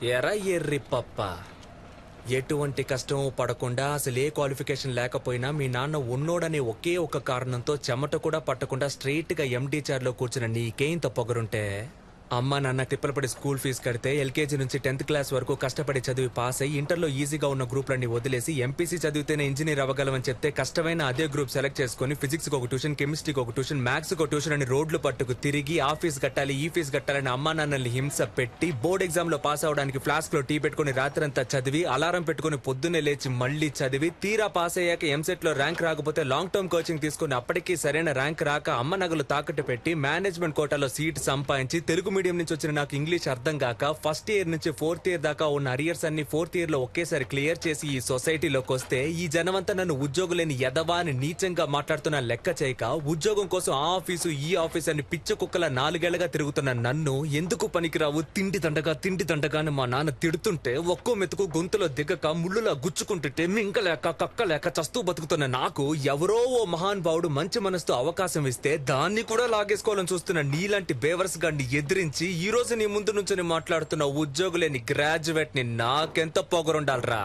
ఎరా ఎర్రి పప్ప, ఎటువంటి కష్టం పడకుండా అసలు ఏ క్వాలిఫికేషన్ లేకపోయినా మీ నాన్న ఉన్నోడనే ఒకే ఒక కారణంతో చెమట కూడా పట్టకుండా స్ట్రైట్ గా ఎండి చైర్ లో కూర్చున్న నీకేంత పొగరుంటే అమ్మ నాన్న తిప్పలు పడి స్కూల్ ఫీజు కడితే ఎల్కేజీ నుంచి 10th క్లాస్ వరకు కష్టపడి చదివి పాస్ అయ్యి ఇంటర్లో ఈజీగా ఉన్న గ్రూప్లన్నీ వదిలేసి ఎంపీసీ చదివితేనే ఇంజనీర్ అవ్వగలమని చెప్తే కష్టమైన అదే గ్రూప్ సెలెక్ట్ చేసుకుని ఫిజిక్స్కి ఒక ట్యూషన్, కెమిస్ట్రీకి ఒక ట్యూషన్, మ్యాథ్స్కి ఒక ట్యూషన్ అని రోడ్లు పట్టుకు తిరిగి ఆ ఫీజు కట్టాలి ఈ ఫీజు కట్టాలని అమ్మా నాన్నల్ని హింస పెట్టి బోర్డ్ ఎగ్జామ్ లో పాస్ అవడానికి ఫ్లాస్క్ లో టీ పెట్టుకుని రాత్రంతా చదివి అలారం పెట్టుకుని పొద్దున్నే లేచి మళ్ళీ చదివి తీరా పాస్ అయ్యాక ఎంసెట్ లో ర్యాంక్ రాకపోతే లాంగ్ టర్మ్ కోచింగ్ తీసుకుని అప్పటికీ సరైన ర్యాంక్ రాక అమ్మ నగలు తాకట్టు పెట్టి మేనేజ్మెంట్ కోటాలో సీట్ సంపాదించి తెలుగు మీడియం నుంచి వచ్చిన నాకు ఇంగ్లీష్ అర్థం కాక ఫస్ట్ ఇయర్ నుంచి 4th ఇయర్ దాకా ఉన్న అరియర్స్ అన్ని 4th ఇయర్ లో ఒకేసారి క్లియర్ చేసి ఈ సొసైటీలోకి వస్తే ఈ జనమంతా నన్ను ఉద్యోగులేని ఎదవా అని నీచంగా మాట్లాడుతున్న లెక్క చేయక ఉద్యోగం కోసం ఆ ఆఫీసు ఈ ఆఫీస్ అని పిచ్చ కుక్కల 4 ఏళ్లగా తిరుగుతున్న నన్ను ఎందుకు పనికిరావు తిండి దండగా అని మా నాన్న తిడుతుంటే ఒక్కో మెతుకు గొంతులో దిగక ముళ్ళులా గుచ్చుకుంటుంటే మింగలేక కక్కలేక చస్తూ బతుకుతున్న నాకు ఎవరో ఓ మహానుభావుడు మంచి మనసుతో అవకాశం ఇస్తే దాన్ని కూడా లాగేసుకోవాలని చూస్తున్న నీలాంటి బేవర్స్ గాన్ని ఎదిరించి ఈ రోజు నీ ముందు నుంచి మాట్లాడుతున్న ఉద్యోగులేని గ్రాడ్యుయేట్ ని నాకెంత పొగరుండాలరా.